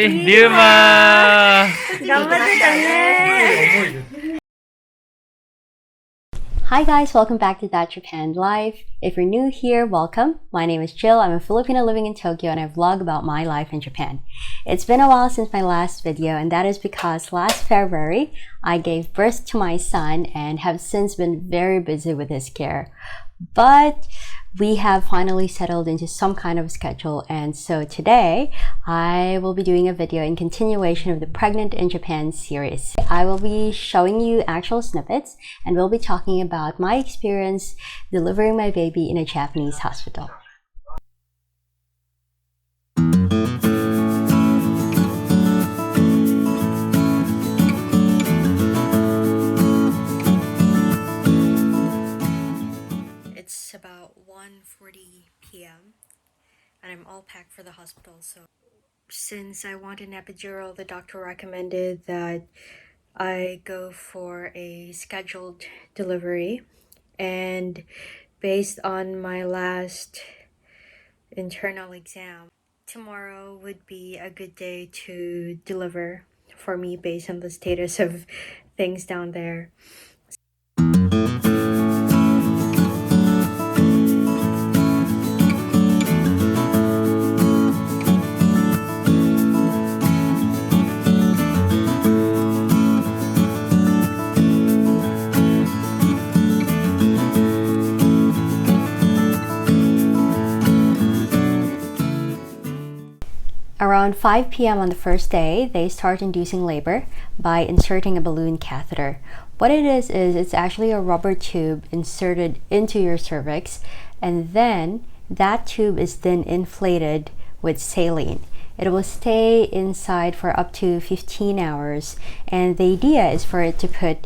リュウマ頑張ってたね。Hi guys, welcome back to ThatJapanLife. If you're new here, welcome. My name is Jill. I'm a Filipino living in Tokyo and I vlog about my life in Japan. It's been a while since my last video, and that is because last February I gave birth to my son and have since been very busy with his care. But we have finally settled into some kind of schedule, and so today I will be doing a video in continuation of the Pregnant in Japan series. I will be showing you actual snippets and we'll be talking about my experience delivering my baby in a Japanese hospital. It's about 1:40 p.m. and I'm all packed for the hospital. So since I want an epidural, the doctor recommended that I go for a scheduled delivery, and based on my last internal exam, tomorrow would be a good day to deliver for me based on the status of things down there. Around 5 p.m. on the first day, they start inducing labor by inserting a balloon catheter. What it is it's actually a rubber tube inserted into your cervix, and then that tube is then inflated with saline. It will stay inside for up to 15 hours, and the idea is for it to put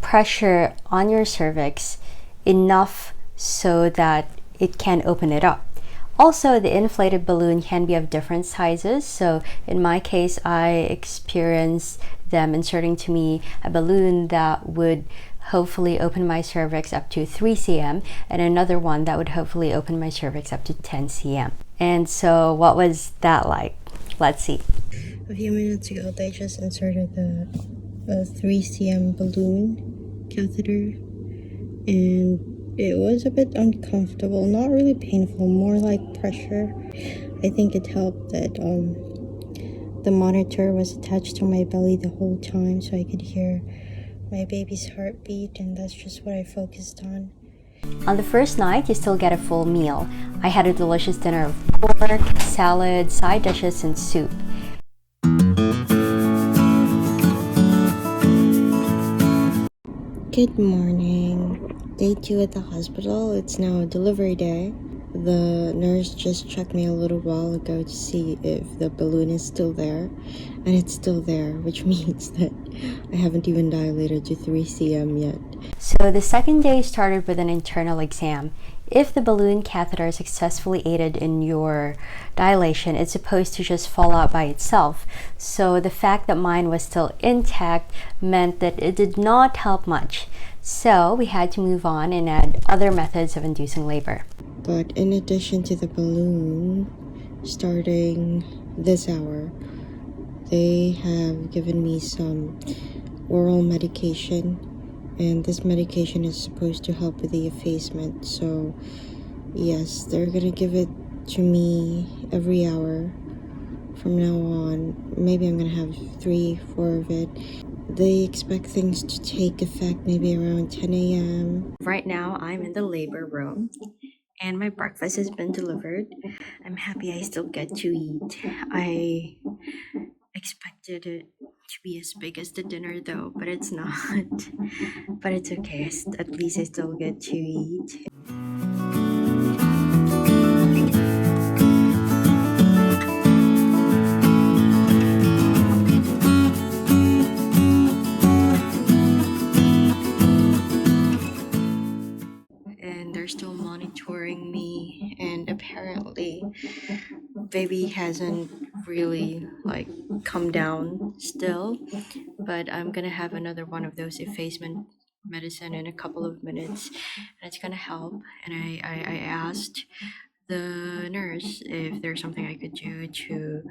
pressure on your cervix enough so that it can open it up. Also, the inflated balloon can be of different sizes. So in my case, I experienced them inserting to me a balloon that would hopefully open my cervix up to 3 cm and another one that would hopefully open my cervix up to 10 cm. And so what was that like? Let's see. A few minutes ago, they just inserted the 3 cm balloon catheter, and it was a bit uncomfortable, not really painful, more like pressure. I think it helped that the monitor was attached to my belly the whole time, so I could hear my baby's heartbeat, and that's just what I focused on. On the first night, you still get a full meal. I had a delicious dinner of pork, salad, side dishes, and soup. Good morning. Day 2 at the hospital. It's now delivery day. The nurse just checked me a little while ago to see if the balloon is still there, and it's still there, which means that I haven't even dilated to 3 cm yet. So the second day started with an internal exam. If the balloon catheter successfully aided in your dilation, it's supposed to just fall out by itself. So the fact that mine was still intact meant that it did not help much. So we had to move on and add other methods of inducing labor. But in addition to the balloon, starting this hour, they have given me some oral medication, and this medication is supposed to help with the effacement. So yes, they're gonna give it to me every hour from now on. Maybe I'm gonna have 3-4 of it. They expect things to take effect maybe around 10 a.m. Right now I'm in the labor room and my breakfast has been delivered. I'm happy I still get to eat. I expected it to be as big as the dinner though, but it's not. But it's okay, at least I still get to eat. And they're still monitoring me, and apparently baby hasn't really come down still, but I'm gonna have another one of those effacement medicine in a couple of minutes, and it's gonna help. And I asked the nurse if there's something I could do to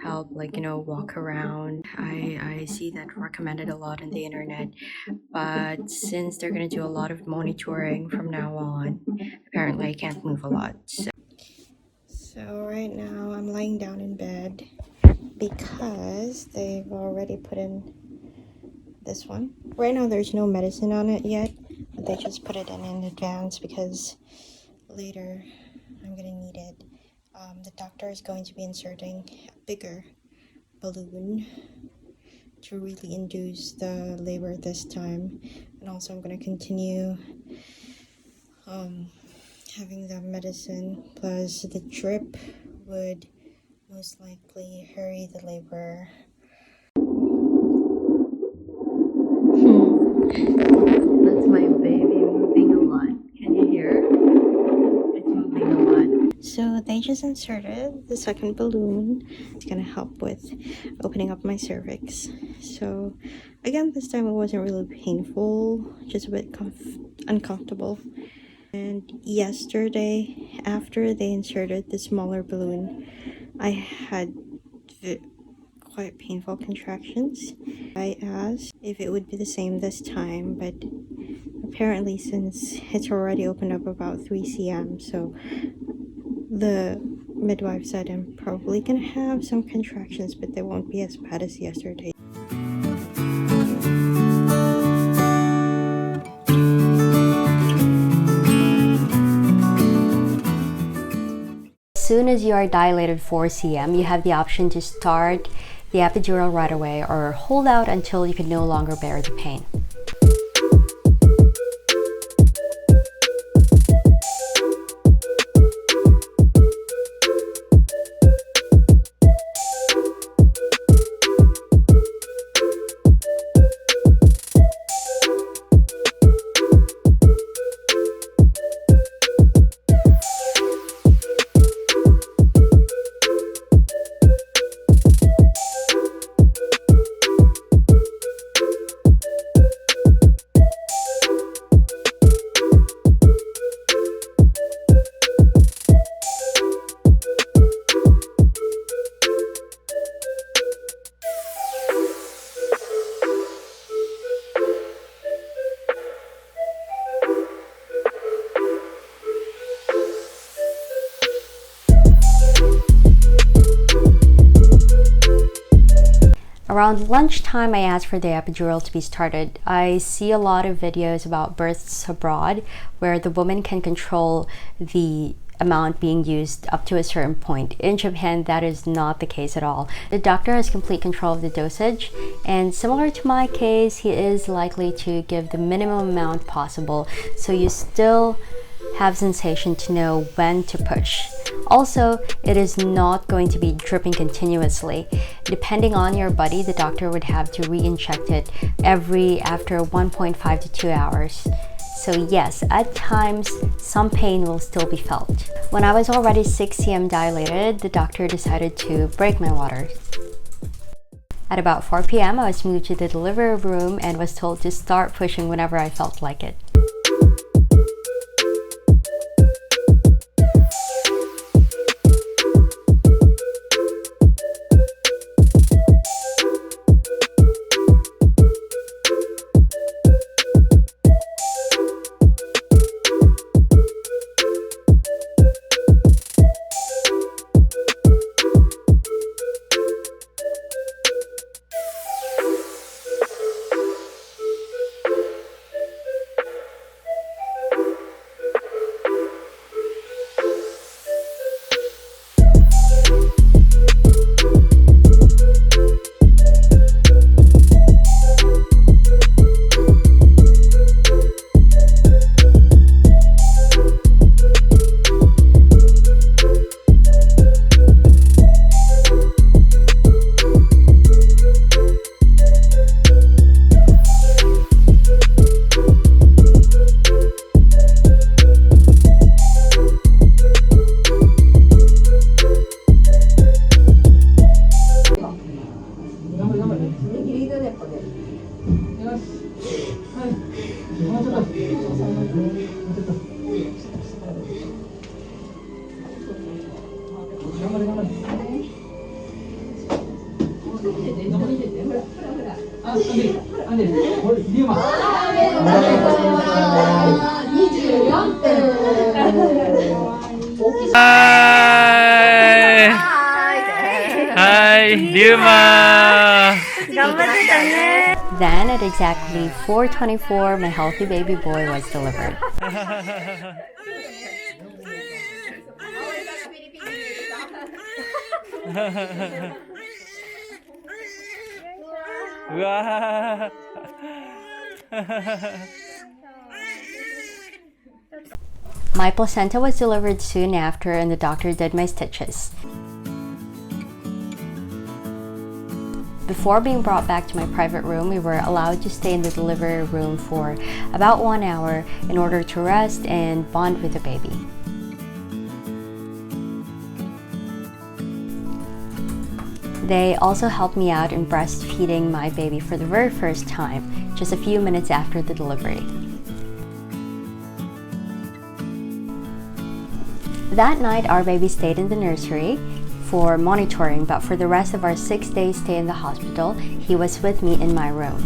help, like, walk around. I see that recommended a lot on the internet, but since they're gonna do a lot of monitoring from now on, apparently I can't move a lot. So right now I'm lying down in bed because they've already put in this one. Right now there's no medicine on it yet, but they just put it in advance because later I'm gonna need it. The doctor is going to be inserting a bigger balloon to really induce the labor this time, and also I'm gonna continue having the medicine, plus the drip would most likely hurry the labor. That's my baby moving a lot. Can you hear? It's moving a lot. So they just inserted the second balloon. It's gonna help with opening up my cervix. So again, this time it wasn't really painful, just a bit uncomfortable. And yesterday, after they inserted the smaller balloon, I had quite painful contractions. I asked if it would be the same this time, but apparently since it's already opened up about 3 cm, so the midwife said I'm probably gonna have some contractions, but they won't be as bad as yesterday. As soon as you are dilated 4 cm, you have the option to start the epidural right away or hold out until you can no longer bear the pain. Around lunchtime, I asked for the epidural to be started. I see a lot of videos about births abroad where the woman can control the amount being used up to a certain point. In Japan, that is not the case at all. The doctor has complete control of the dosage, and similar to my case, he is likely to give the minimum amount possible, so you still have sensation to know when to push. Also, it is not going to be dripping continuously. Depending on your body, the doctor would have to re-inject it after 1.5 to 2 hours. So yes, at times, some pain will still be felt. When I was already 6 cm dilated, the doctor decided to break my water. At about 4 p.m., I was moved to the delivery room and was told to start pushing whenever I felt like it. 하이. 하이, 리우마. Then at exactly 4:24, my healthy baby boy was delivered. 우와. My placenta was delivered soon after and the doctor did my stitches. Before being brought back to my private room, we were allowed to stay in the delivery room for about 1 hour in order to rest and bond with the baby. They also helped me out in breastfeeding my baby for the very first time, just a few minutes after the delivery. That night, our baby stayed in the nursery for monitoring, but for the rest of our 6-day stay in the hospital, he was with me in my room.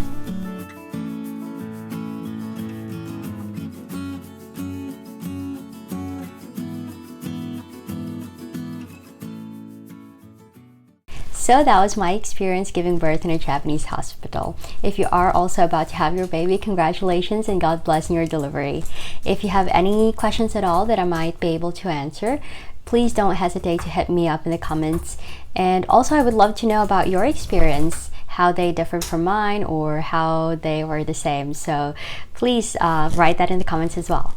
So that was my experience giving birth in a Japanese hospital. If you are also about to have your baby, congratulations and God bless in your delivery. If you have any questions at all that I might be able to answer, please don't hesitate to hit me up in the comments. And also I would love to know about your experience, how they differ from mine or how they were the same. So please write that in the comments as well.